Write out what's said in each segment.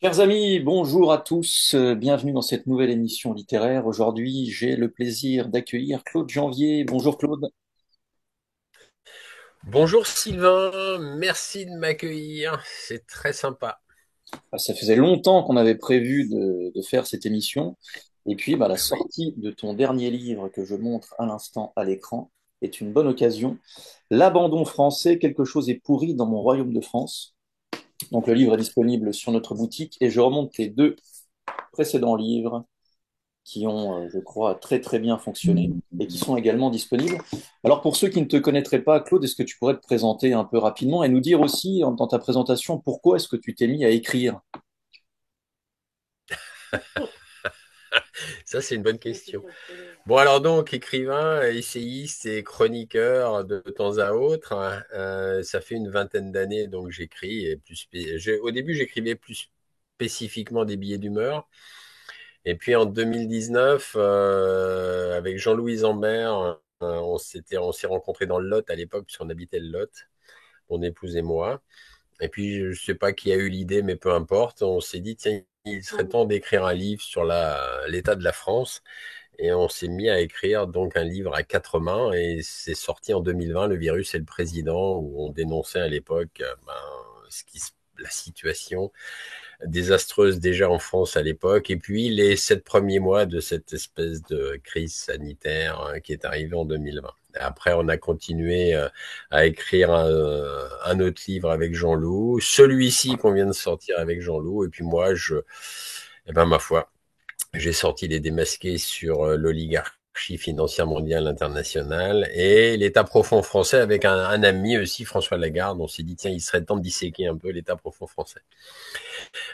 Chers amis, bonjour à tous, bienvenue dans cette nouvelle émission littéraire. Aujourd'hui, j'ai le plaisir d'accueillir Claude Janvier. Bonjour Claude. Bonjour Sylvain, merci de m'accueillir, c'est très sympa. Ça faisait longtemps qu'on avait prévu de faire cette émission. Et puis, la Oui. sortie de ton dernier livre que je montre à l'instant à l'écran est une bonne occasion. L'abandon français, quelque chose est pourri dans mon royaume de France. Donc le livre est disponible sur notre boutique et je remonte tes deux précédents livres qui ont, je crois, très très bien fonctionné et qui sont également disponibles. Alors pour ceux qui ne te connaîtraient pas, Claude, est-ce que tu pourrais te présenter un peu rapidement et nous dire aussi dans ta présentation pourquoi est-ce que tu t'es mis à écrire? Ça c'est une bonne question. Bon alors donc écrivain, essayiste et chroniqueur de temps à autre, hein, ça fait une vingtaine d'années donc j'écris et au début j'écrivais plus spécifiquement des billets d'humeur et puis en 2019 avec Jean-Louis Ambert, on s'est rencontrés dans le Lot à l'époque puisqu'on habitait le Lot, mon épouse et moi. Et puis, je ne sais pas qui a eu l'idée, mais peu importe. On s'est dit, tiens, il serait temps d'écrire un livre sur l'état de la France. Et on s'est mis à écrire donc un livre à quatre mains. Et c'est sorti en 2020, Le virus et le président, où on dénonçait à l'époque la situation désastreuse déjà en France à l'époque. Et puis, les 7 premiers mois de cette espèce de crise sanitaire qui est arrivée en 2020. Après, on a continué à écrire un autre livre avec Jean-Loup, celui-ci qu'on vient de sortir avec Jean-Loup, et puis moi, eh ben, ma foi, j'ai sorti Les Démasqués sur l'oligarchie financière mondiale internationale et l'État profond français avec un ami aussi, François Lagarde. On s'est dit, tiens, il serait temps de disséquer un peu l'État profond français.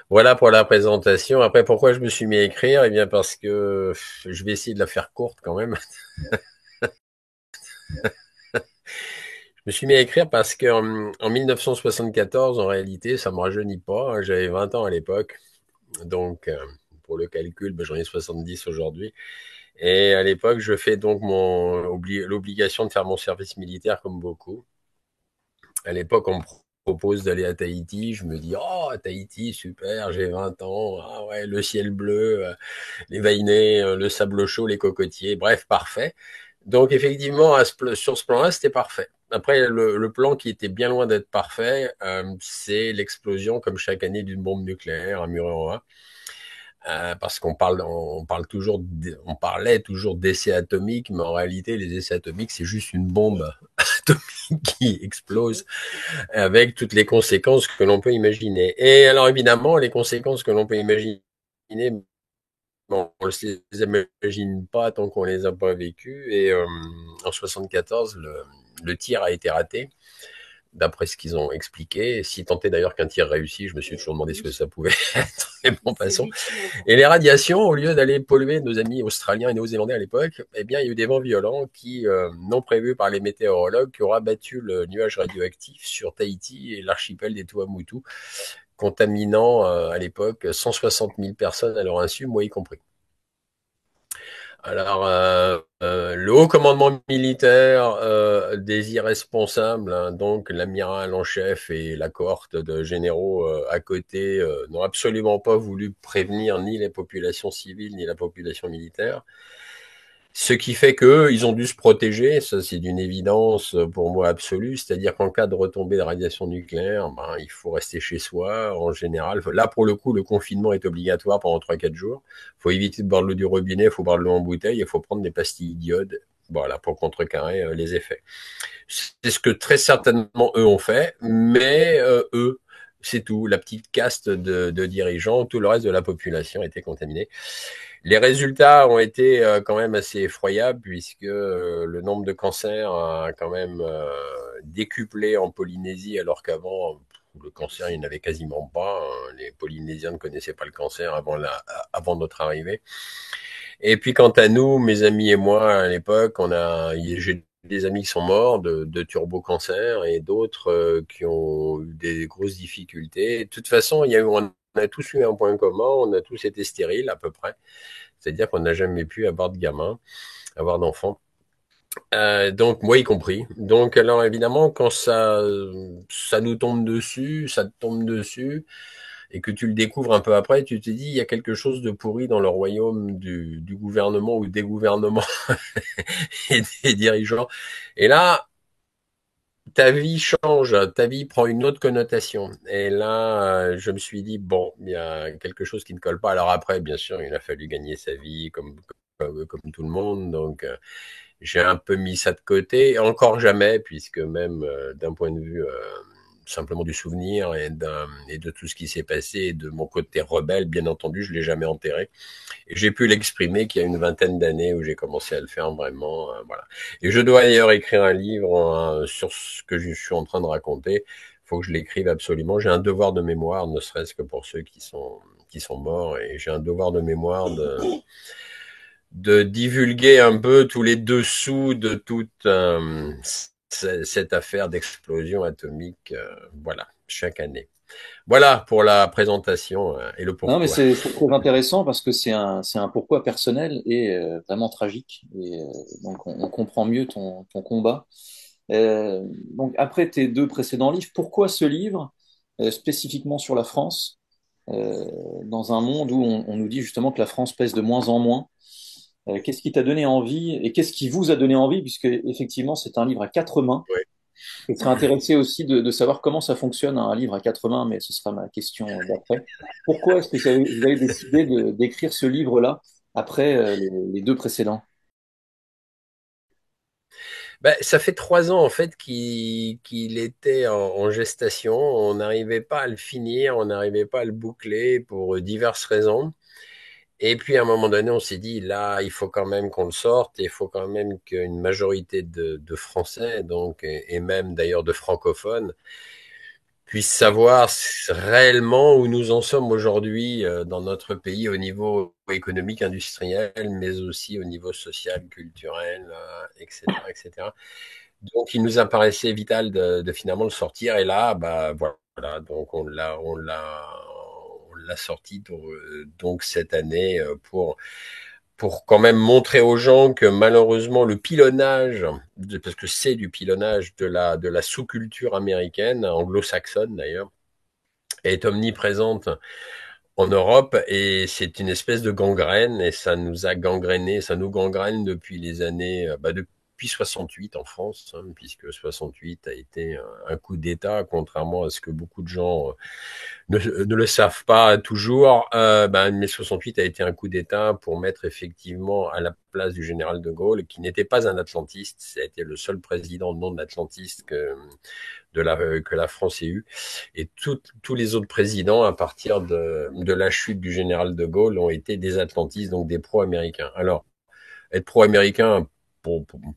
Voilà pour la présentation. Après, pourquoi je me suis mis à écrire? Eh bien, parce que je vais essayer de la faire courte quand même. Je me suis mis à écrire parce qu'en 1974, en réalité, ça me rajeunit pas, hein. J'avais 20 ans à l'époque. Donc, pour le calcul, ben, j'en ai 70 aujourd'hui. Et à l'époque, je fais donc l'obligation de faire mon service militaire comme beaucoup. À l'époque, on me propose d'aller à Tahiti. Je me dis, oh, Tahiti, super, j'ai 20 ans. Ah ouais, le ciel bleu, les vainés, le sable chaud, les cocotiers. Bref, parfait. Donc, effectivement, sur ce plan-là, c'était parfait. Après, le plan qui était bien loin d'être parfait, c'est l'explosion, comme chaque année, d'une bombe nucléaire à Mururoa. Parce on parlait toujours d'essais atomiques, mais en réalité, les essais atomiques, c'est juste une bombe atomique qui explose avec toutes les conséquences que l'on peut imaginer. Et alors, évidemment, les conséquences que l'on peut imaginer, bon, on ne les imagine pas tant qu'on les a pas vécues. Et en 74, le tir a été raté d'après ce qu'ils ont expliqué. Si tant est d'ailleurs qu'un tir réussit, je me suis toujours demandé ce que ça pouvait être. Mais bon, passons. Et les radiations, au lieu d'aller polluer nos amis australiens et néo-zélandais à l'époque, eh bien, il y a eu des vents violents qui, non prévus par les météorologues, qui ont abattu le nuage radioactif sur Tahiti et l'archipel des Tuamotu, contaminant à l'époque 160 000 personnes à leur insu, moi y compris. Alors, le haut commandement militaire des irresponsables, hein, donc l'amiral en chef et la cohorte de généraux à côté, n'ont absolument pas voulu prévenir ni les populations civiles ni la population militaire. Ce qui fait qu'eux, ils ont dû se protéger, ça c'est d'une évidence pour moi absolue, c'est-à-dire qu'en cas de retombée de radiation nucléaire, ben, il faut rester chez soi en général. Là, pour le coup, le confinement est obligatoire pendant 3 4 jours. Il faut éviter de boire de l'eau du robinet, il faut boire de l'eau en bouteille, il faut prendre des pastilles d'iode, voilà, pour contrecarrer les effets. C'est ce que très certainement eux ont fait, mais eux, c'est tout. La petite caste de dirigeants, tout le reste de la population était contaminée. Les résultats ont été quand même assez effroyables puisque le nombre de cancers a quand même décuplé en Polynésie alors qu'avant le cancer il n'y en avait quasiment pas, hein. Les Polynésiens ne connaissaient pas le cancer avant notre arrivée. Et puis quant à nous, mes amis et moi à l'époque, j'ai des amis qui sont morts de turbo-cancer et d'autres qui ont eu des grosses difficultés. De toute façon, on a tous eu un point commun, on a tous été stériles à peu près. C'est-à-dire qu'on n'a jamais pu avoir de gamin, avoir d'enfants. Donc moi y compris. Donc alors évidemment quand ça nous tombe dessus, ça te tombe dessus. et que tu le découvres un peu après, tu te dis, il y a quelque chose de pourri dans le royaume du gouvernement ou des gouvernements et des dirigeants. Et là, ta vie change, ta vie prend une autre connotation. Et là, je me suis dit, bon, il y a quelque chose qui ne colle pas. Alors après, bien sûr, il a fallu gagner sa vie comme tout le monde. Donc, j'ai un peu mis ça de côté. Encore jamais, puisque même d'un point de vue simplement du souvenir et de tout ce qui s'est passé, et de mon côté rebelle, bien entendu, je l'ai jamais enterré. Et j'ai pu l'exprimer qu'il y a une vingtaine d'années où j'ai commencé à le faire vraiment. Voilà. Et je dois d'ailleurs écrire un livre sur ce que je suis en train de raconter. Il faut que je l'écrive absolument. J'ai un devoir de mémoire, ne serait-ce que pour ceux qui sont morts. Et j'ai un devoir de mémoire de divulguer un peu tous les dessous de toute cette affaire d'explosion atomique. Voilà, chaque année. Voilà pour la présentation et le Non, mais pourquoi. c'est très intéressant parce que c'est un pourquoi personnel et vraiment tragique. Et donc, on comprend mieux ton combat. Donc, après tes deux précédents livres, pourquoi ce livre spécifiquement sur la France, dans un monde où on nous dit justement que la France pèse de moins en moins? Qu'est-ce qui t'a donné envie et qu'est-ce qui vous a donné envie, puisque effectivement, c'est un livre à quatre mains. Oui. Je serais intéressé aussi de savoir comment ça fonctionne un livre à quatre mains, mais ce sera ma question d'après. Pourquoi est-ce que vous avez décidé d'écrire ce livre-là après les deux précédents? Ben, ça fait 3 ans en fait qu'il était en gestation. On n'arrivait pas à le finir, on n'arrivait pas à le boucler pour diverses raisons. Et puis à un moment donné, on s'est dit là, il faut quand même qu'on le sorte. Et il faut quand même qu'une majorité de Français, donc et même d'ailleurs de francophones, puissent savoir réellement où nous en sommes aujourd'hui dans notre pays au niveau économique, industriel, mais aussi au niveau social, culturel, etc., etc. Donc, il nous apparaissait vital de finalement le sortir. Et là, bah voilà, donc on l'a sorti donc cette année pour quand même montrer aux gens que malheureusement le pilonnage, parce que c'est du pilonnage de la sous-culture américaine, anglo-saxonne d'ailleurs, est omniprésente en Europe et c'est une espèce de gangrène et ça nous a gangréné, ça nous gangrène depuis les années, depuis 68 en France, hein, puisque 68 a été un coup d'État, contrairement à ce que beaucoup de gens ne le savent pas toujours. Mais 68 a été un coup d'État pour mettre effectivement à la place du général de Gaulle, qui n'était pas un atlantiste, ça a été le seul président non atlantiste que la France ait eu. Et tous les autres présidents, à partir de la chute du général de Gaulle, ont été des atlantistes, donc des pro-américains. Alors, être pro-américain,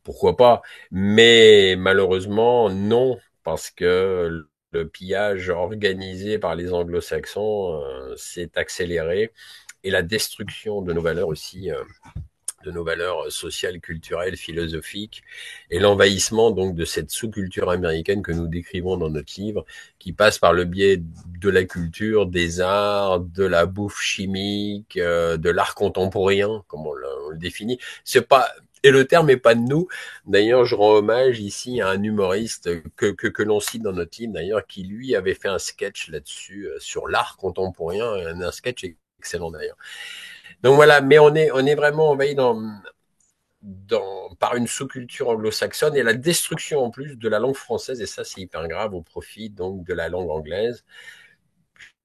pourquoi pas, mais malheureusement, non, parce que le pillage organisé par les anglo-saxons s'est accéléré et la destruction de nos valeurs aussi de nos valeurs sociales, culturelles, philosophiques, et l'envahissement donc de cette sous-culture américaine que nous décrivons dans notre livre, qui passe par le biais de la culture, des arts, de la bouffe chimique, de l'art contemporain, comme on le définit. C'est pas et le terme n'est pas de nous. D'ailleurs, je rends hommage ici à un humoriste que l'on cite dans notre livre, d'ailleurs, qui lui avait fait un sketch là-dessus, sur l'art contemporain, un sketch excellent d'ailleurs. Donc voilà, mais on est vraiment envahi par une sous-culture anglo-saxonne et la destruction en plus de la langue française, et ça c'est hyper grave, au profit donc de la langue anglaise,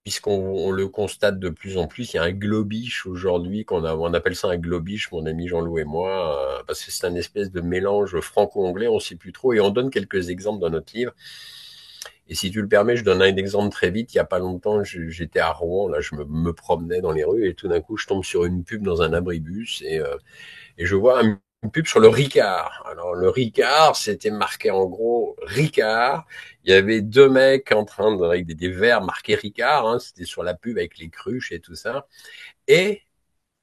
puisqu'on le constate de plus en plus, il y a un globish aujourd'hui, on appelle ça un globish, mon ami Jean-Loup et moi, parce que c'est un espèce de mélange franco-anglais, on ne sait plus trop, et on donne quelques exemples dans notre livre. Et si tu le permets, je donne un exemple très vite. Il y a pas longtemps, j'étais à Rouen, là, je me promenais dans les rues et tout d'un coup, je tombe sur une pub dans un abribus et je vois une pub sur le Ricard. Alors le Ricard, c'était marqué en gros Ricard. Il y avait deux mecs en train avec des verres marqués Ricard. Hein, c'était sur la pub avec les cruches et tout ça. Et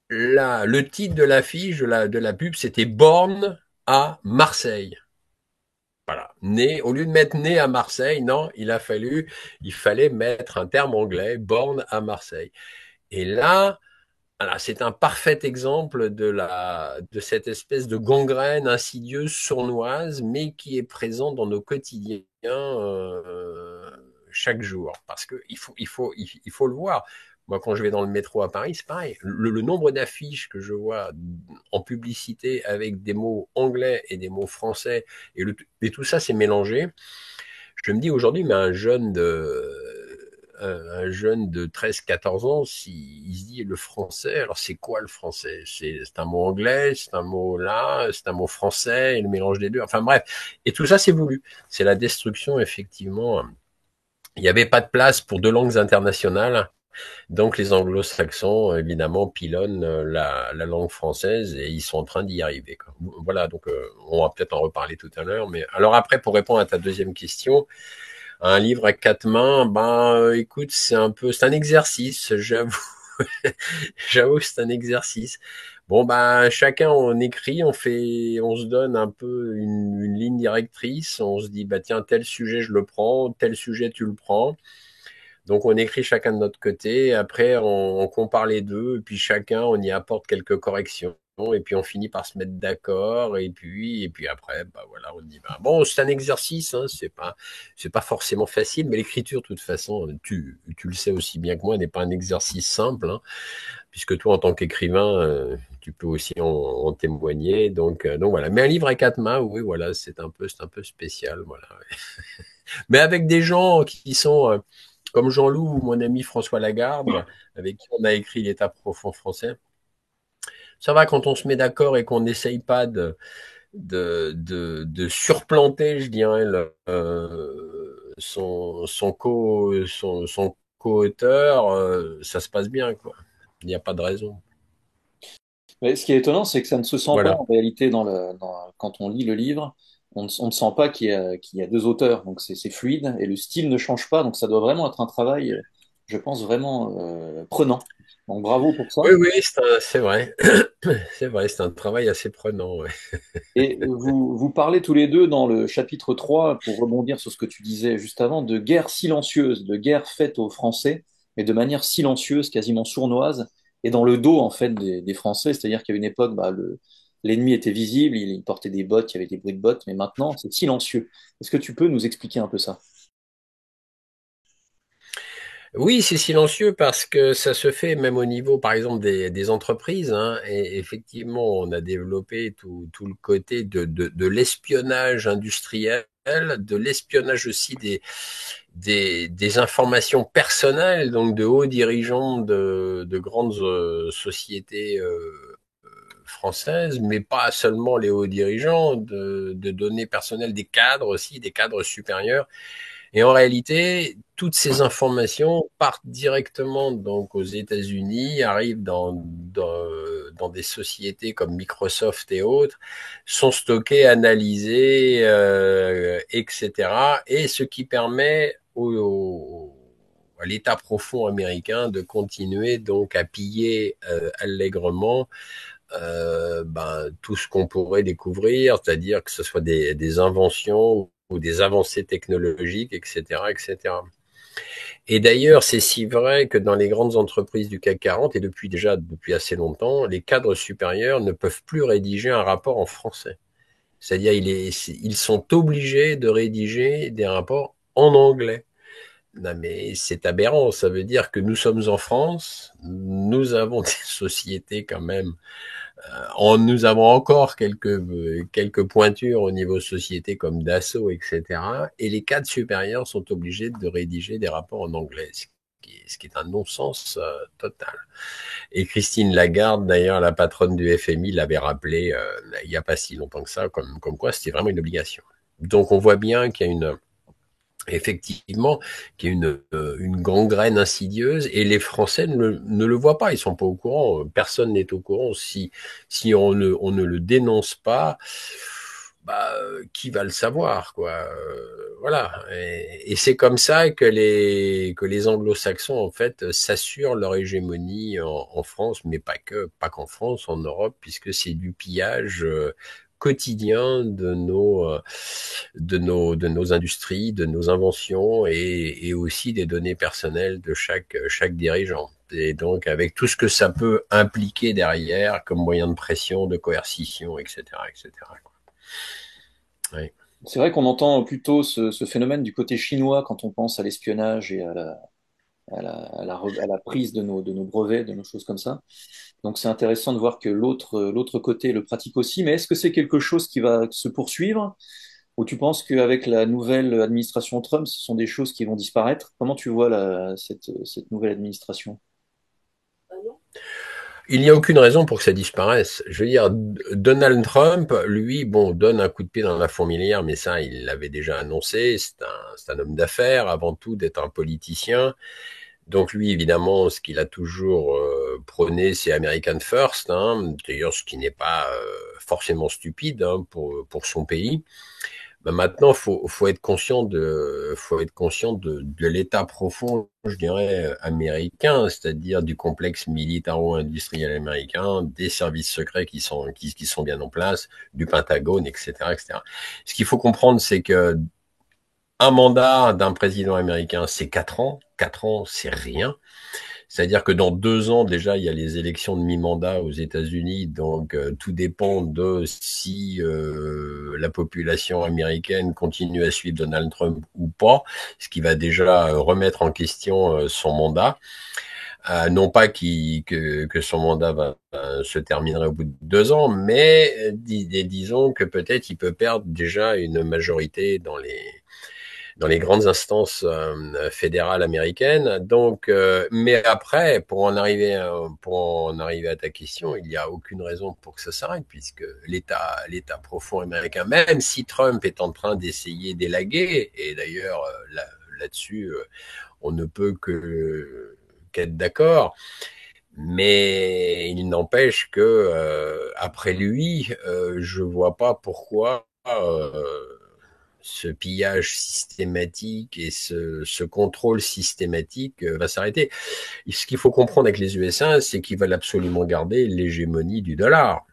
là, le titre de l'affiche de la pub, c'était Born à Marseille. Voilà. Né, au lieu de mettre né à Marseille, non, il fallait mettre un terme anglais, born à Marseille. Et là, voilà, c'est un parfait exemple de cette espèce de gangrène insidieuse, sournoise, mais qui est présente dans nos quotidiens chaque jour, parce que il faut le voir. Moi, quand je vais dans le métro à Paris, c'est pareil. Le nombre d'affiches que je vois en publicité avec des mots anglais et des mots français, et tout ça, c'est mélangé. Je me dis aujourd'hui, mais un jeune de 13-14 ans, s'il se dit le français, alors c'est quoi le français? C'est un mot anglais, c'est un mot là, c'est un mot français, et le mélange des deux. Enfin bref. Et tout ça, c'est voulu. C'est la destruction, effectivement. Il n'y avait pas de place pour deux langues internationales. Donc les anglo-saxons, évidemment, pilonnent la langue française et ils sont en train d'y arriver, quoi. Voilà, donc on va peut-être en reparler tout à l'heure. Mais alors après, pour répondre à ta deuxième question, un livre à quatre mains, écoute, c'est un exercice, j'avoue. J'avoue que c'est un exercice. Bon, chacun on écrit, on se donne un peu une ligne directrice. On se dit, bah tiens, tel sujet je le prends, tel sujet tu le prends. Donc on écrit chacun de notre côté, après on compare les deux, et puis chacun on y apporte quelques corrections, et puis on finit par se mettre d'accord, et puis après, voilà, on dit bon, c'est un exercice, hein, c'est pas forcément facile, mais l'écriture, de toute façon, tu le sais aussi bien que moi, n'est pas un exercice simple, hein, puisque toi en tant qu'écrivain, tu peux aussi en témoigner, donc voilà. Mais un livre à quatre mains, oui, voilà, c'est un peu spécial, voilà. Mais avec des gens qui sont comme Jean-Loup ou mon ami François Lagarde, avec qui on a écrit l'État profond français. Ça va quand on se met d'accord et qu'on n'essaye pas de surplanter, je dirais, son co-auteur, ça se passe bien, quoi. Il n'y a pas de raison. Mais ce qui est étonnant, c'est que ça ne se sent pas Voilà. en réalité quand on lit le livre. On ne sent pas qu'il y a deux auteurs, donc c'est fluide et le style ne change pas. Donc ça doit vraiment être un travail, je pense, vraiment prenant. Donc bravo pour ça. Oui, oui, c'est vrai. C'est vrai, c'est un travail assez prenant. Ouais. Et vous parlez tous les deux dans le chapitre 3, pour rebondir sur ce que tu disais juste avant, de guerre silencieuse, de guerre faite aux Français, mais de manière silencieuse, quasiment sournoise, et dans le dos en fait des Français. C'est-à-dire qu'à une époque, l'ennemi était visible, il portait des bottes, il y avait des bruits de bottes, mais maintenant c'est silencieux. Est-ce que tu peux nous expliquer un peu ça? Oui, c'est silencieux parce que ça se fait même au niveau, par exemple, des entreprises, hein, et effectivement, on a développé tout le côté de l'espionnage industriel, de l'espionnage aussi des informations personnelles, donc de hauts dirigeants de grandes sociétés françaises, mais pas seulement les hauts dirigeants, de données personnelles des cadres aussi, des cadres supérieurs. Et en réalité, toutes ces informations partent directement donc aux États-Unis, arrivent dans des sociétés comme Microsoft et autres, sont stockées, analysées, etc. Et ce qui permet à l'État profond américain de continuer donc à piller allègrement tout ce qu'on pourrait découvrir, c'est-à-dire que ce soit des inventions ou des avancées technologiques, etc., etc. Et d'ailleurs, c'est si vrai que dans les grandes entreprises du CAC 40, et depuis assez longtemps, les cadres supérieurs ne peuvent plus rédiger un rapport en français. C'est-à-dire, ils sont obligés de rédiger des rapports en anglais. Non, mais c'est aberrant. Ça veut dire que nous sommes en France, nous avons des sociétés quand même nous avons encore quelques pointures au niveau société comme Dassault, etc. Et les cadres supérieurs sont obligés de rédiger des rapports en anglais, ce qui est un non-sens total. Et Christine Lagarde, d'ailleurs, la patronne du FMI, l'avait rappelé il n'y a pas si longtemps que ça, comme quoi c'était vraiment une obligation. Donc on voit bien qu'il y a effectivement, qui est une gangrène insidieuse, et les Français ne le voient pas, ils sont pas au courant, personne n'est au courant. Si on ne le dénonce pas, qui va le savoir, quoi. Voilà. Et c'est comme ça que que les Anglo-Saxons, en fait, s'assurent leur hégémonie en France, mais pas qu'en France, en Europe, puisque c'est du pillage quotidien de nos industries, de nos inventions et aussi des données personnelles de chaque dirigeant. Et donc, avec tout ce que ça peut impliquer derrière comme moyen de pression, de coercition, etc., etc. Oui. C'est vrai qu'on entend plutôt ce phénomène du côté chinois quand on pense à l'espionnage et à la prise de nos brevets, de nos choses comme ça. Donc c'est intéressant de voir que l'autre côté le pratique aussi. Mais est-ce que c'est quelque chose qui va se poursuivre? Ou tu penses qu'avec la nouvelle administration Trump, ce sont des choses qui vont disparaître? Comment tu vois cette nouvelle administration? Il n'y a aucune raison pour que ça disparaisse. Je veux dire, Donald Trump, lui, bon, donne un coup de pied dans la fourmilière, mais ça, il l'avait déjà annoncé. C'est un homme d'affaires, avant tout, d'être un politicien. Donc lui, évidemment, ce qu'il a toujours prôné, c'est American First, hein, d'ailleurs, ce qui n'est pas forcément stupide hein, pour son pays. Ben maintenant, faut être conscient de l'état profond, je dirais, américain, c'est-à-dire du complexe militaro-industriel américain, des services secrets qui sont bien en place, du Pentagone, etc., etc. Ce qu'il faut comprendre, c'est que un mandat d'un président américain, c'est 4 ans. 4 ans, c'est rien. C'est-à-dire que dans 2 ans, déjà, il y a les élections de mi-mandat aux États-Unis, donc tout dépend de si la population américaine continue à suivre Donald Trump ou pas, ce qui va déjà remettre en question son mandat. Non pas que son mandat se terminerait au bout de 2 ans, mais disons que peut-être il peut perdre déjà une majorité dans les grandes instances fédérales américaines. Donc, mais après, pour en arriver à ta question, il n'y a aucune raison pour que ça s'arrête, puisque l'État profond américain, même si Trump est en train d'essayer d'élaguer, et d'ailleurs là-dessus, on ne peut qu'être d'accord. Mais il n'empêche que après lui, je vois pas pourquoi ce pillage systématique et ce contrôle systématique va s'arrêter. Et ce qu'il faut comprendre avec les USA, c'est qu'ils veulent absolument garder l'hégémonie du dollar.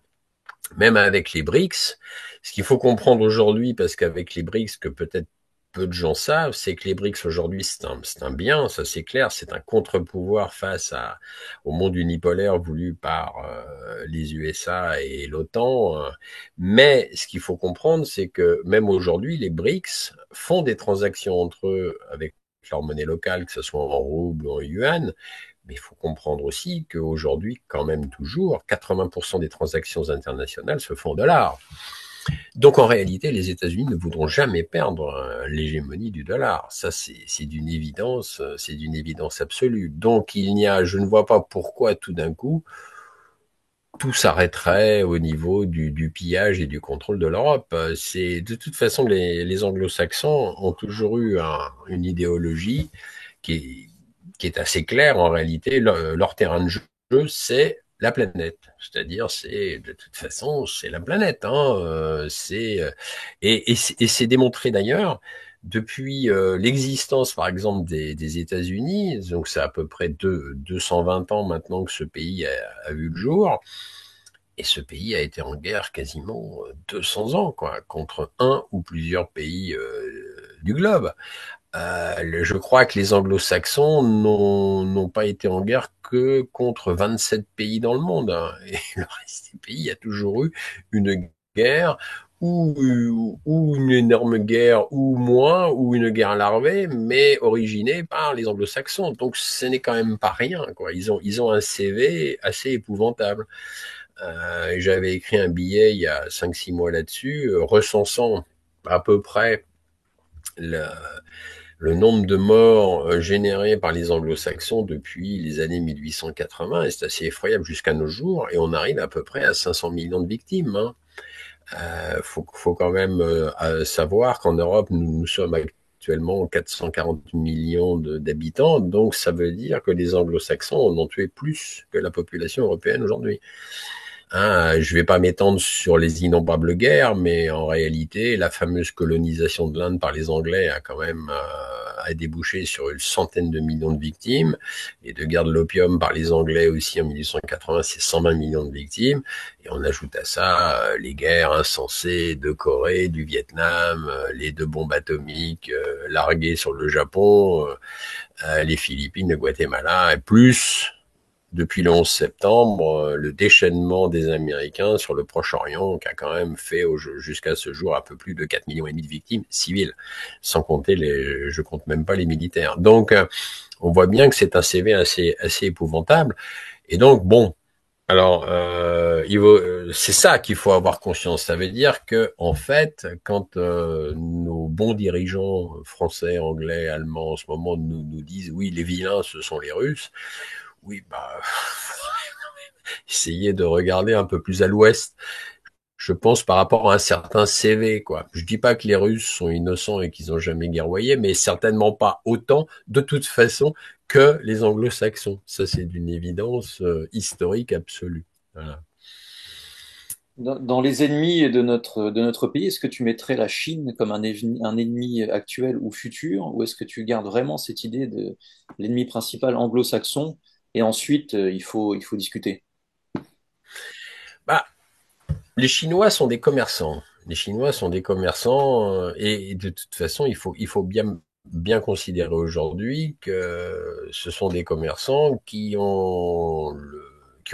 Même avec les BRICS, ce qu'il faut comprendre aujourd'hui, parce qu'avec les BRICS, que peut-être peu de gens savent, c'est que les BRICS aujourd'hui, c'est un bien, ça c'est clair, c'est un contre-pouvoir au monde unipolaire voulu par les USA et l'OTAN. Mais ce qu'il faut comprendre, c'est que même aujourd'hui, les BRICS font des transactions entre eux avec leur monnaie locale, que ce soit en rouble ou en yuan, mais il faut comprendre aussi qu'aujourd'hui, quand même toujours, 80% des transactions internationales se font en dollars. Donc en réalité, les États-Unis ne voudront jamais perdre l'hégémonie du dollar. Ça, c'est d'une évidence absolue. Donc je ne vois pas pourquoi tout d'un coup tout s'arrêterait au niveau du pillage et du contrôle de l'Europe. C'est de toute façon les Anglo-Saxons ont toujours eu une idéologie qui qui est assez claire en réalité. Leur terrain de jeu, c'est la planète. C'est-à-dire, de toute façon, c'est la planète. Hein. Et c'est démontré d'ailleurs depuis l'existence, par exemple, des États-Unis. Donc, c'est à peu près 220 ans maintenant que ce pays a vu le jour. Et ce pays a été en guerre quasiment 200 ans, quoi, contre un ou plusieurs pays du globe. Je crois que les Anglo-Saxons n'ont pas été en guerre que contre 27 pays dans le monde. Hein. Et le reste des pays, il y a toujours eu une guerre ou une énorme guerre ou moins, ou une guerre larvée, mais originée par les Anglo-Saxons. Donc ce n'est quand même pas rien. Quoi. Ils ont un CV assez épouvantable. J'avais écrit un billet il y a 5-6 mois là-dessus, recensant à peu près le nombre de morts générés par les Anglo-Saxons depuis les années 1880, et c'est assez effroyable jusqu'à nos jours, et on arrive à peu près à 500 millions de victimes. Hein. Faut quand même savoir qu'en Europe, nous sommes actuellement 440 millions d'habitants, donc ça veut dire que les Anglo-Saxons en ont tué plus que la population européenne aujourd'hui. Hein, je ne vais pas m'étendre sur les innombrables guerres, mais en réalité, la fameuse colonisation de l'Inde par les Anglais a quand même a débouché sur une centaine de millions de victimes, et de guerre de l'opium par les Anglais aussi en 1880, c'est 120 millions de victimes, et on ajoute à ça les guerres insensées de Corée, du Vietnam, les 2 bombes atomiques larguées sur le Japon, les Philippines, le Guatemala, et plus depuis le 11 septembre, le déchaînement des Américains sur le Proche-Orient, qui a quand même fait jusqu'à ce jour un peu plus de 4,5 millions de victimes civiles, sans compter je compte même pas les militaires. Donc, on voit bien que c'est un CV assez épouvantable. Et donc, bon, alors, c'est ça qu'il faut avoir conscience. Ça veut dire que, en fait, quand nos bons dirigeants français, anglais, allemands, en ce moment, nous disent, oui, les vilains, ce sont les Russes. Oui, bah, essayez de regarder un peu plus à l'ouest. Je pense par rapport à un certain CV, quoi. Je dis pas que les Russes sont innocents et qu'ils ont jamais guerroyé, mais certainement pas autant, de toute façon, que les Anglo-Saxons. Ça, c'est d'une évidence historique absolue. Voilà. Dans les ennemis de notre pays, est-ce que tu mettrais la Chine comme un ennemi actuel ou futur, ou est-ce que tu gardes vraiment cette idée de l'ennemi principal anglo-saxon et ensuite il faut discuter? Bah, les Chinois sont des commerçants. Les Chinois sont des commerçants et de toute façon, il faut bien considérer aujourd'hui que ce sont des commerçants qui ont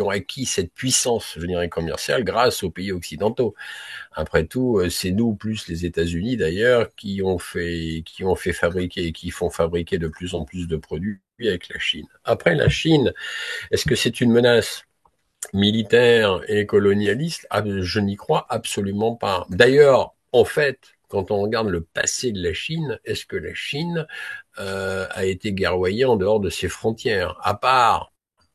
acquis cette puissance, je dirais, commerciale grâce aux pays occidentaux. Après tout, c'est nous plus les États-Unis d'ailleurs qui ont fait fabriquer et qui font fabriquer de plus en plus de produits avec la Chine. Après la Chine, est-ce que c'est une menace militaire et colonialiste? Ah, je n'y crois absolument pas. D'ailleurs, en fait, quand on regarde le passé de la Chine, est-ce que la Chine a été guerroyée en dehors de ses frontières? À part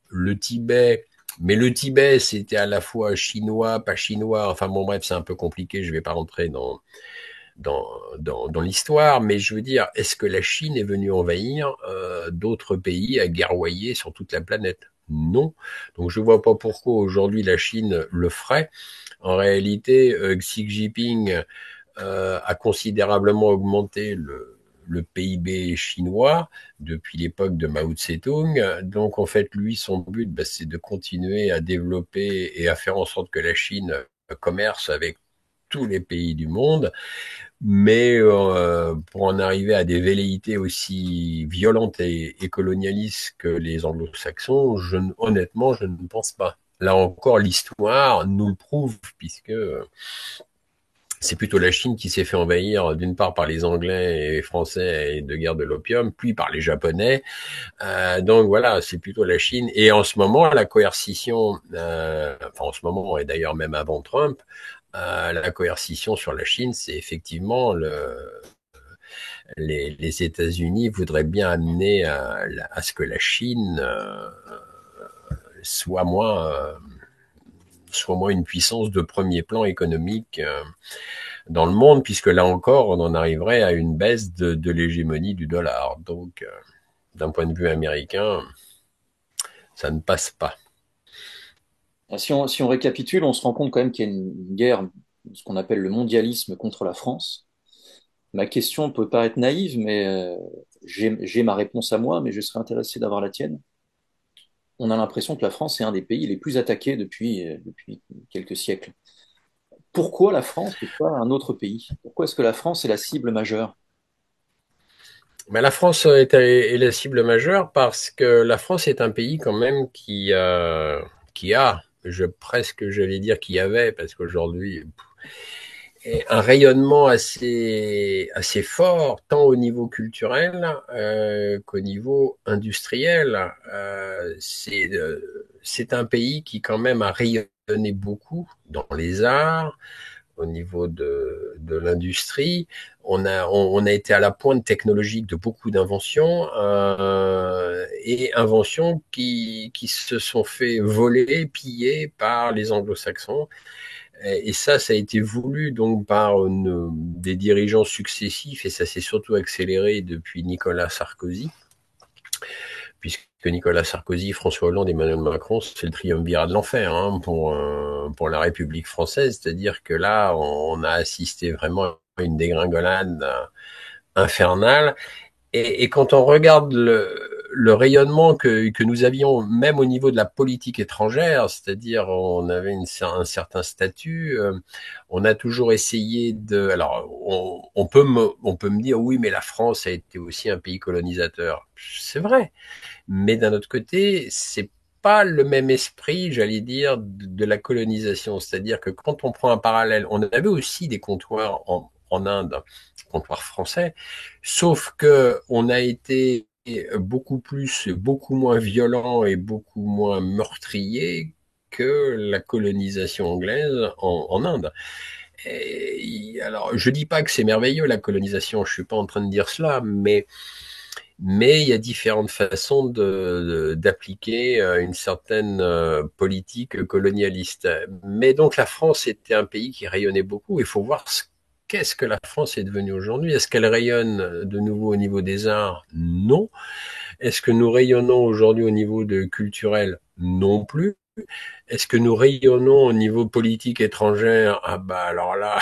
le Tibet, mais le Tibet, c'était à la fois chinois, pas chinois. Enfin bon, bref, c'est un peu compliqué. Je vais pas rentrer dans, dans l'histoire, mais je veux dire, est-ce que la Chine est venue envahir d'autres pays à guerroyer sur toute la planète? Non. Donc je vois pas pourquoi aujourd'hui la Chine le ferait. En réalité, Xi Jinping a considérablement augmenté le PIB chinois depuis l'époque de Mao Tse-tung. Donc en fait, lui, son but, bah, c'est de continuer à développer et à faire en sorte que la Chine commerce avec tous les pays du monde, mais pour en arriver à des velléités aussi violentes et colonialistes que les anglo-saxons, honnêtement, je ne pense pas. Là encore, l'histoire nous le prouve, puisque c'est plutôt la Chine qui s'est fait envahir d'une part par les Anglais et Français et de guerre de l'opium, puis par les Japonais. Donc voilà, c'est plutôt la Chine. Et en ce moment, la coercition, enfin en ce moment et d'ailleurs même avant Trump, la coercition sur la Chine, c'est effectivement les États-Unis voudraient bien amener à ce que la Chine soit moins une puissance de premier plan économique dans le monde, puisque là encore, on en arriverait à une baisse de l'hégémonie du dollar. Donc, d'un point de vue américain, ça ne passe pas. Si on récapitule, on se rend compte quand même qu'il y a une guerre, ce qu'on appelle le mondialisme contre la France. Ma question peut paraître naïve, mais j'ai ma réponse à moi, mais je serais intéressé d'avoir la tienne. On a l'impression que la France est un des pays les plus attaqués depuis quelques siècles. Pourquoi la France et pas un autre pays? Pourquoi est-ce que la France est la cible majeure? Mais la France est la cible majeure parce que la France est un pays quand même qui a, presque j'allais dire qui avait, parce qu'aujourd'hui, un rayonnement assez fort, tant au niveau culturel qu'au niveau industriel. C'est un pays qui quand même a rayonné beaucoup dans les arts, au niveau de l'industrie. On a été à la pointe technologique de beaucoup d'inventions et inventions qui se sont fait voler, piller par les anglo-saxons. Et ça a été voulu donc par des dirigeants successifs et ça s'est surtout accéléré depuis Nicolas Sarkozy, puisque Nicolas Sarkozy, François Hollande et Emmanuel Macron, c'est le triumvirat de l'enfer hein, pour la République française. C'est-à-dire que là, on a assisté vraiment à une dégringolade infernale. Et quand on regarde le rayonnement que nous avions, même au niveau de la politique étrangère, c'est-à-dire on avait un certain statut, on a toujours essayé de... Alors, on peut me dire, oui, mais la France a été aussi un pays colonisateur. C'est vrai. Mais d'un autre côté, c'est pas le même esprit, j'allais dire, de la colonisation. C'est-à-dire que quand on prend un parallèle, on avait aussi des comptoirs en Inde, comptoirs français, sauf que on a été beaucoup plus, beaucoup moins violent et beaucoup moins meurtrier que la colonisation anglaise en Inde. Alors, je dis pas que c'est merveilleux la colonisation, je suis pas en train de dire cela, mais il y a différentes façons d'appliquer une certaine politique colonialiste. Mais donc la France était un pays qui rayonnait beaucoup. Il faut voir qu'est-ce que la France est devenue aujourd'hui. Est-ce qu'elle rayonne de nouveau au niveau des arts? Non. Est-ce que nous rayonnons aujourd'hui au niveau de culturel? Non plus. Est-ce que nous rayonnons au niveau politique étrangère? Ah bah alors là,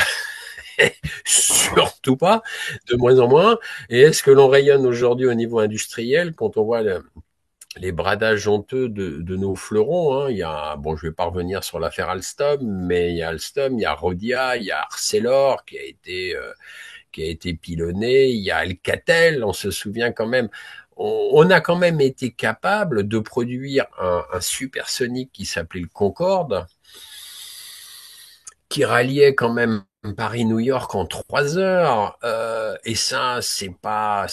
surtout pas, de moins en moins. Et est-ce que l'on rayonne aujourd'hui au niveau industriel quand on voit les bradages honteux de nos fleurons, hein? Il y a, bon, je vais pas revenir sur l'affaire Alstom, mais il y a Alstom, il y a Rhodia, il y a Arcelor qui a été pilonné, il y a Alcatel, on se souvient quand même. On a quand même été capable de produire un supersonique qui s'appelait le Concorde, qui ralliait quand même Paris-New York en 3 heures. Et ça, c'est pas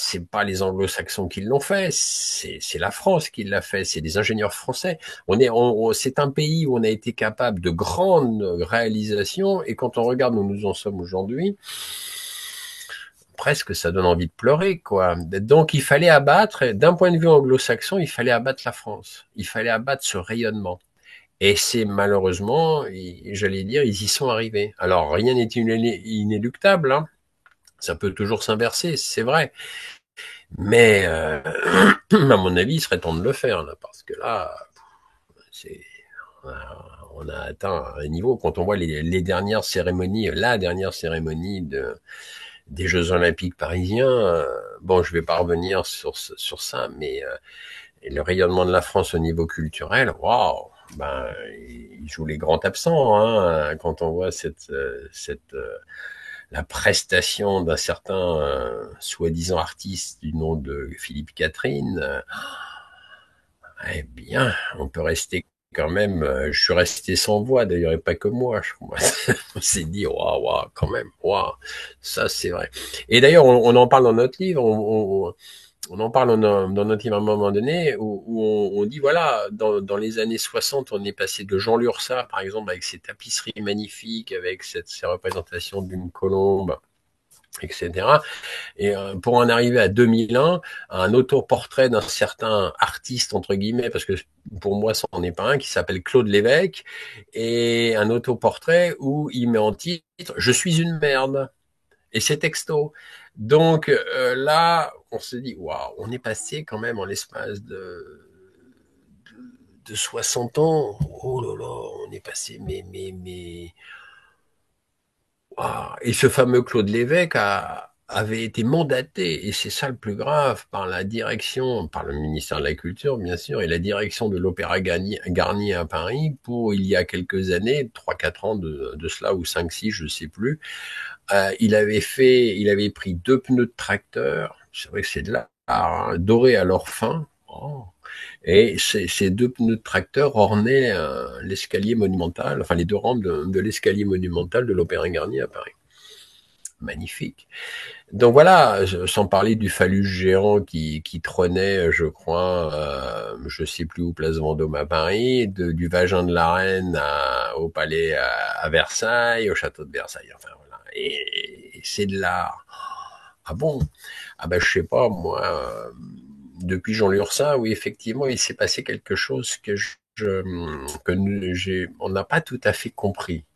les Anglo-Saxons qui l'ont fait, c'est la France qui l'a fait, c'est des ingénieurs français. C'est un pays où on a été capable de grandes réalisations, et quand on regarde où nous en sommes aujourd'hui, presque ça donne envie de pleurer, quoi. Donc il fallait abattre, d'un point de vue anglo-saxon, il fallait abattre la France. Il fallait abattre ce rayonnement. Et c'est malheureusement, j'allais dire, ils y sont arrivés. Alors rien n'est inéluctable, hein. Ça peut toujours s'inverser, c'est vrai. Mais à mon avis, il serait temps de le faire, là, parce que là, c'est, on a atteint un niveau. Quand on voit les dernières cérémonies, la dernière cérémonie des Jeux Olympiques parisiens, bon, je vais pas revenir sur ça, mais le rayonnement de la France au niveau culturel, waouh, ben, il joue les grands absents, hein, quand on voit la prestation d'un certain soi-disant artiste du nom de Philippe Catherine. Eh bien, on peut rester quand même. Je suis resté sans voix d'ailleurs, et pas que moi. On s'est dit, waouh, waouh, quand même, waouh, ça c'est vrai. Et d'ailleurs, on en parle dans notre livre. On en parle dans notre livre à un moment donné où on dit voilà, dans les années 60, on est passé de Jean Lursa, par exemple, avec ses tapisseries magnifiques, avec ces représentations d'une colombe, etc. Et pour en arriver à 2001, un autoportrait d'un certain artiste, entre guillemets, parce que pour moi, ça n'en est pas un, qui s'appelle Claude Lévesque, et un autoportrait où il met en titre «Je suis une merde». Et c'est texto. Donc là, on se dit, waouh, on est passé quand même en l'espace de 60 ans. Oh là là, on est passé, mais. Waouh. Et ce fameux Claude Lévesque avait été mandaté, et c'est ça le plus grave, par la direction, par le ministère de la Culture, bien sûr, et la direction de l'Opéra Garnier à Paris pour, il y a quelques années, 3-4 ans de cela, ou 5-6, je sais plus, il avait pris 2 pneus de tracteur, c'est vrai que c'est de l'art, hein, dorés à leur fin, oh, et ces 2 pneus de tracteur ornaient l'escalier monumental, enfin les 2 rampes de l'escalier monumental de l'Opéra Garnier à Paris. Magnifique. Donc voilà, sans parler du phallus géant qui trônait, je crois, je sais plus où, place Vendôme à Paris, du vagin de la reine au palais à Versailles, au château de Versailles. Enfin voilà, et c'est de l'art. Ah bon? Ah ben je sais pas moi. Depuis Jean Lursa, oui effectivement, il s'est passé quelque chose on n'a pas tout à fait compris.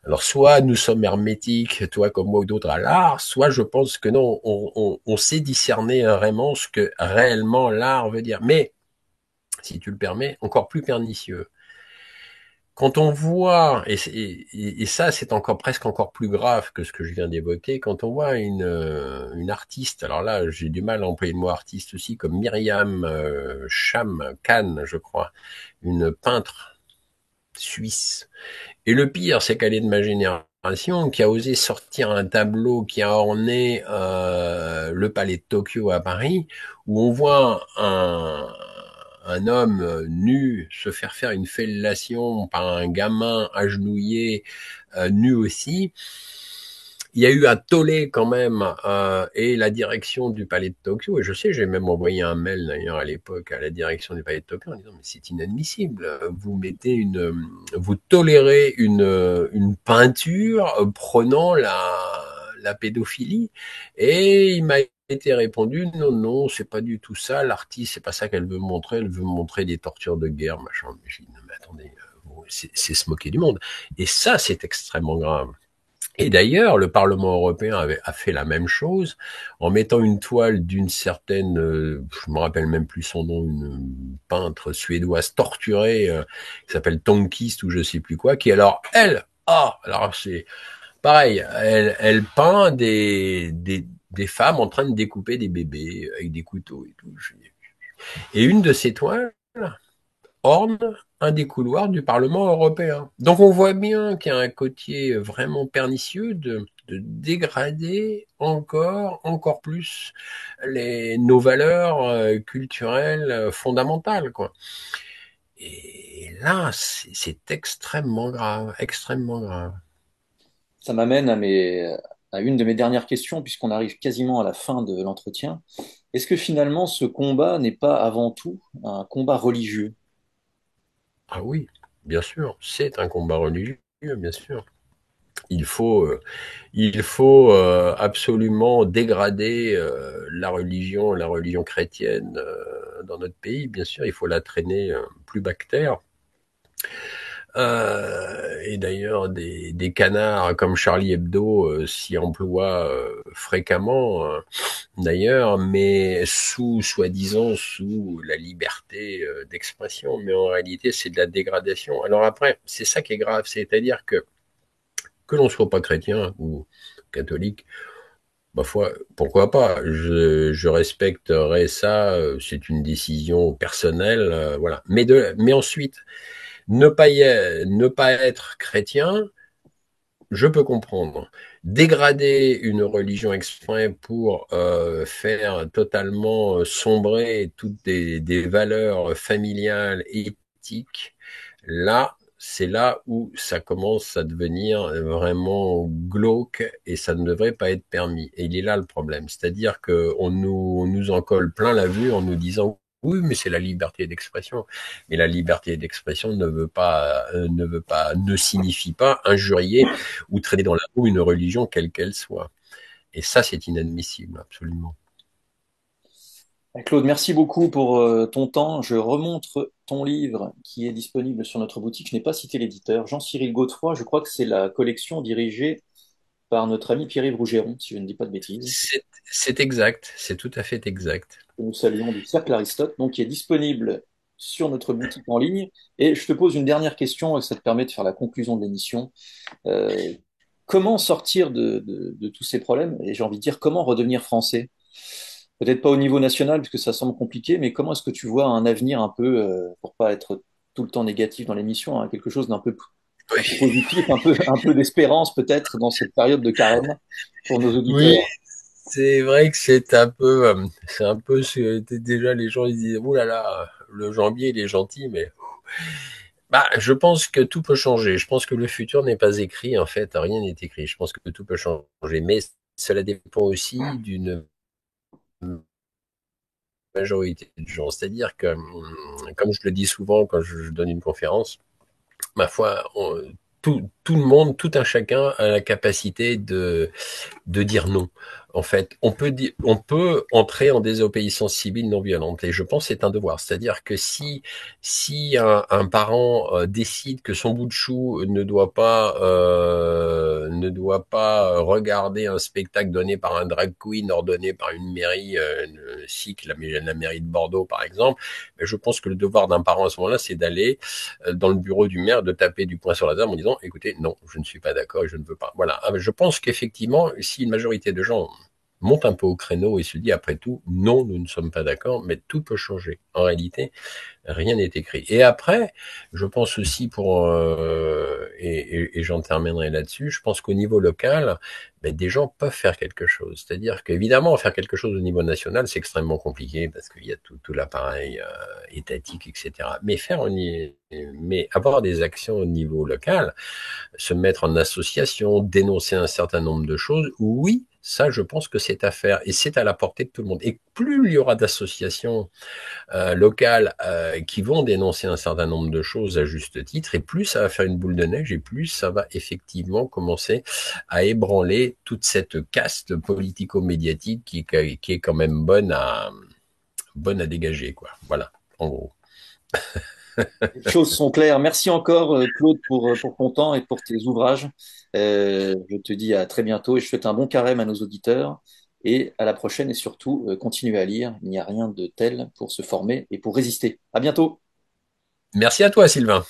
Alors, soit nous sommes hermétiques, toi comme moi ou d'autres, à l'art, soit je pense que non, on sait discerner vraiment ce que réellement l'art veut dire. Mais, si tu le permets, encore plus pernicieux. Quand on voit, et ça c'est encore presque encore plus grave que ce que je viens d'évoquer, quand on voit une artiste, alors là j'ai du mal à employer le mot artiste aussi, comme Myriam Cham Khan, je crois, une peintre suisse. Et le pire, c'est qu'elle est de ma génération, qui a osé sortir un tableau qui a orné le palais de Tokyo à Paris, où on voit un un homme nu se faire une fellation par un gamin agenouillé, nu aussi, il y a eu un tollé quand même, et la direction du palais de Tokyo, et je sais, j'ai même envoyé un mail d'ailleurs à l'époque à la direction du palais de Tokyo en disant mais c'est inadmissible, vous tolérez une peinture prenant la pédophilie, et il m'a été répondu non, non, c'est pas du tout ça, l'artiste, c'est pas ça qu'elle veut montrer, elle veut montrer des tortures de guerre, machin. Mais je dis non mais attendez, c'est se moquer du monde, et ça c'est extrêmement grave. Et d'ailleurs, le Parlement européen a fait la même chose en mettant une toile d'une certaine, je me rappelle même plus son nom, une peintre suédoise torturée, qui s'appelle Tonkist ou je sais plus quoi, qui alors, alors c'est pareil, elle peint des femmes en train de découper des bébés avec des couteaux et tout. Et une de ces toiles orne un des couloirs du Parlement européen. Donc on voit bien qu'il y a un côté vraiment pernicieux de dégrader encore plus nos valeurs culturelles fondamentales, quoi. Et là, c'est extrêmement grave, extrêmement grave. Ça m'amène à une de mes dernières questions, puisqu'on arrive quasiment à la fin de l'entretien. Est-ce que finalement ce combat n'est pas avant tout un combat religieux? Ah oui, bien sûr, c'est un combat religieux, bien sûr. Il faut, absolument dégrader la religion chrétienne dans notre pays. Bien sûr, il faut la traîner plus bas que terre. Et d'ailleurs, des canards comme Charlie Hebdo s'y emploient fréquemment, d'ailleurs, mais soi-disant, sous la liberté d'expression. Mais en réalité, c'est de la dégradation. Alors après, c'est ça qui est grave, c'est-à-dire que l'on soit pas chrétien ou catholique, ma foi, pourquoi pas? Je respecterai ça. C'est une décision personnelle, voilà. Mais ensuite, ne pas être chrétien, je peux comprendre. Dégrader une religion exprès pour faire totalement sombrer toutes des valeurs familiales, éthiques, là, c'est là où ça commence à devenir vraiment glauque et ça ne devrait pas être permis. Et il est là le problème. C'est-à-dire on nous en colle plein la vue en nous disant oui, mais c'est la liberté d'expression. Mais la liberté d'expression ne signifie pas injurier ou traiter dans la boue une religion quelle qu'elle soit. Et ça, c'est inadmissible, absolument. Claude, merci beaucoup pour ton temps. Je remontre ton livre qui est disponible sur notre boutique. Je n'ai pas cité l'éditeur, Jean-Cyril Godefroy. Je crois que c'est la collection dirigée par notre ami Pierre-Yves Rougeron, si je ne dis pas de bêtises. C'est exact, c'est tout à fait exact. Que nous saluons du Cercle Aristote, donc qui est disponible sur notre boutique en ligne. Et je te pose une dernière question, et ça te permet de faire la conclusion de l'émission. Euh, Comment sortir de tous ces problèmes? Et j'ai envie de dire, comment redevenir français? Peut-être pas au niveau national, puisque ça semble compliqué, mais comment est-ce que tu vois un avenir un peu, pour pas être tout le temps négatif dans l'émission, hein, quelque chose un peu positif, un peu d'espérance peut-être dans cette période de carême pour nos Oui, auditeurs? c'est vrai que c'est un peu, déjà les gens ils disent, ouh là là, le janvier il est gentil, mais bah, je pense que tout peut changer. Je pense que le futur n'est pas écrit, en fait, rien n'est écrit. Je pense que tout peut changer, mais cela dépend aussi d'une majorité de gens. C'est-à-dire que, comme je le dis souvent quand je donne une conférence, ma foi, tout le monde, tout un chacun a la capacité de dire non. En fait, on peut entrer en désobéissance civile non violente, et je pense que c'est un devoir. C'est-à-dire que si un parent décide que son bout de chou ne doit pas regarder un spectacle donné par un drag queen ordonné par une mairie, SIC, la mairie de Bordeaux par exemple, mais je pense que le devoir d'un parent à ce moment-là, c'est d'aller dans le bureau du maire, de taper du poing sur la table en disant écoutez, non, je ne suis pas d'accord et je ne veux pas. Voilà. Je pense qu'effectivement, si une majorité de gens monte un peu au créneau et se dit, après tout, non, nous ne sommes pas d'accord, mais tout peut changer. En réalité, rien n'est écrit. Et après, je pense aussi et j'en terminerai là-dessus, je pense qu'au niveau local, ben, des gens peuvent faire quelque chose. C'est-à-dire qu'évidemment, faire quelque chose au niveau national, c'est extrêmement compliqué parce qu'il y a tout l'appareil étatique, etc. Mais avoir des actions au niveau local, se mettre en association, dénoncer un certain nombre de choses, oui, ça, je pense que c'est à faire et c'est à la portée de tout le monde. Et plus il y aura d'associations locales qui vont dénoncer un certain nombre de choses à juste titre, et plus ça va faire une boule de neige, et plus ça va effectivement commencer à ébranler toute cette caste politico-médiatique qui est quand même bonne à dégager, quoi. Voilà, en gros. Les choses sont claires. Merci encore, Claude, pour ton temps et pour tes ouvrages. Je te dis à très bientôt et je souhaite un bon carême à nos auditeurs. Et à la prochaine et surtout, continuez à lire. Il n'y a rien de tel pour se former et pour résister. À bientôt. Merci à toi, Sylvain.